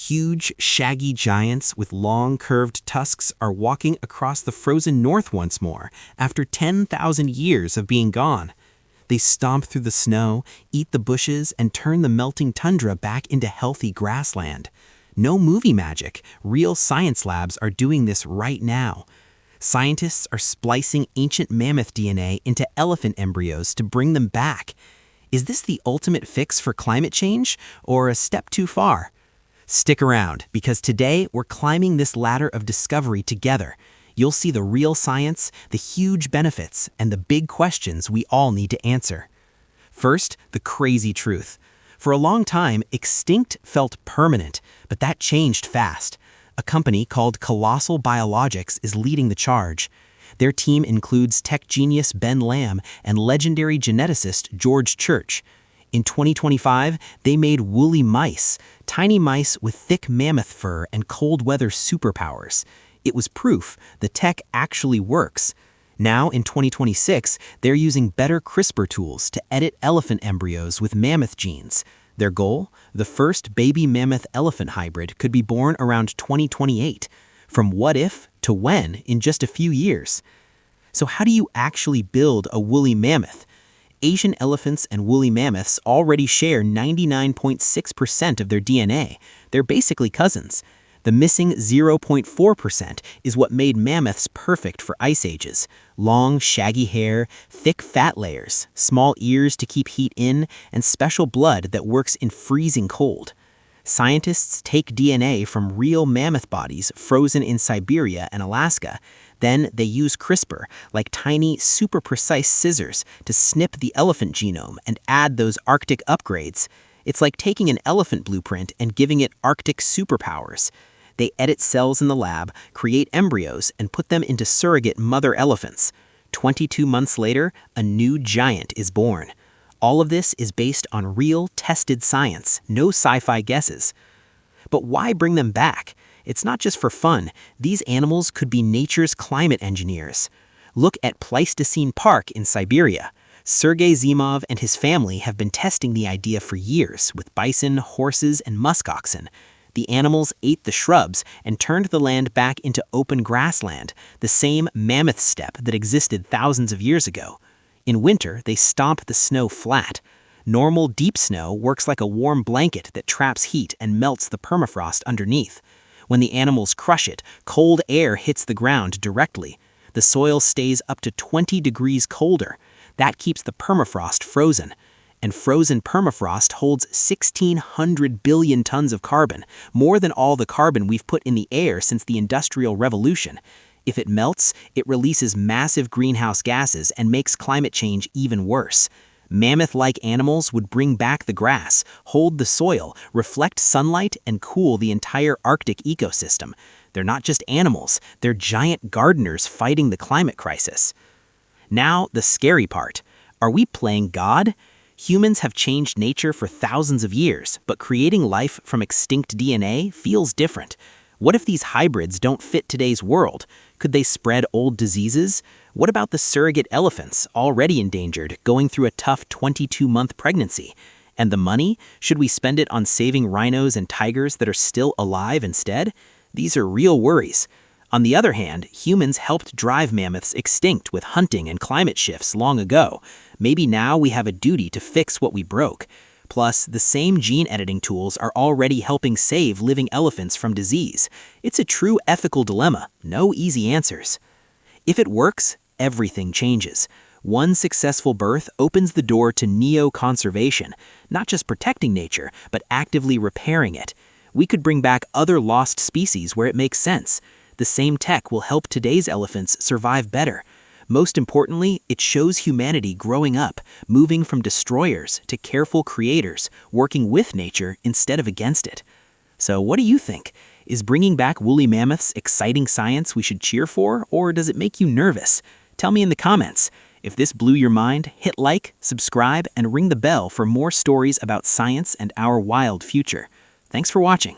Huge, shaggy giants with long, curved tusks are walking across the frozen north once more, after 10,000 years of being gone. They stomp through the snow, eat the bushes, and turn the melting tundra back into healthy grassland. No movie magic. Real science labs are doing this right now. Scientists are splicing ancient mammoth DNA into elephant embryos to bring them back. Is this the ultimate fix for climate change, or a step too far? Stick around, because today we're climbing this ladder of discovery together. You'll see the real science, the huge benefits, and the big questions we all need to answer. First, the crazy truth. For a long time, extinct felt permanent, but that changed fast. A company called Colossal Biosciences is leading the charge. Their team includes tech genius Ben Lamb and legendary geneticist George Church. In 2025, they made woolly mice, tiny mice with thick mammoth fur and cold weather superpowers. It was proof the tech actually works. Now, in 2026, they're using better CRISPR tools to edit elephant embryos with mammoth genes. Their goal? The first baby mammoth-elephant hybrid could be born around 2028. From what if to when in just a few years. So how do you actually build a woolly mammoth? Asian elephants and woolly mammoths already share 99.6% of their DNA. They're basically cousins. The missing 0.4% is what made mammoths perfect for ice ages. Long, shaggy hair, thick fat layers, small ears to keep heat in, and special blood that works in freezing cold. Scientists take DNA from real mammoth bodies frozen in Siberia and Alaska. Then they use CRISPR, like tiny, super precise scissors, to snip the elephant genome and add those Arctic upgrades. It's like taking an elephant blueprint and giving it Arctic superpowers. They edit cells in the lab, create embryos, and put them into surrogate mother elephants. 22 months later, a new giant is born. All of this is based on real, tested science, no sci-fi guesses. But why bring them back? It's not just for fun. These animals could be nature's climate engineers. Look at Pleistocene Park in Siberia. Sergei Zimov and his family have been testing the idea for years with bison, horses, and musk oxen. The animals ate the shrubs and turned the land back into open grassland, the same mammoth steppe that existed thousands of years ago. In winter, they stomp the snow flat. Normal deep snow works like a warm blanket that traps heat and melts the permafrost underneath. When the animals crush it, cold air hits the ground directly. The soil stays up to 20 degrees colder. That keeps the permafrost frozen. And frozen permafrost holds 1,600 billion tons of carbon, more than all the carbon we've put in the air since the Industrial Revolution. If it melts, it releases massive greenhouse gases and makes climate change even worse. Mammoth-like animals would bring back the grass, hold the soil, reflect sunlight, and cool the entire Arctic ecosystem. They're not just animals, they're giant gardeners fighting the climate crisis. Now, the scary part. Are we playing God? Humans have changed nature for thousands of years, but creating life from extinct DNA feels different. What if these hybrids don't fit today's world? Could they spread old diseases? What about the surrogate elephants, already endangered, going through a tough 22-month pregnancy? And the money? Should we spend it on saving rhinos and tigers that are still alive instead? These are real worries. On the other hand, humans helped drive mammoths extinct with hunting and climate shifts long ago. Maybe now we have a duty to fix what we broke. Plus, the same gene editing tools are already helping save living elephants from disease. It's a true ethical dilemma, no easy answers. If it works, everything changes. One successful birth opens the door to neo-conservation, not just protecting nature, but actively repairing it. We could bring back other lost species where it makes sense. The same tech will help today's elephants survive better. Most importantly, it shows humanity growing up, moving from destroyers to careful creators, working with nature instead of against it. So what do you think? Is bringing back woolly mammoths exciting science we should cheer for, or does it make you nervous? Tell me in the comments. If this blew your mind, hit like, subscribe, and ring the bell for more stories about science and our wild future. Thanks for watching.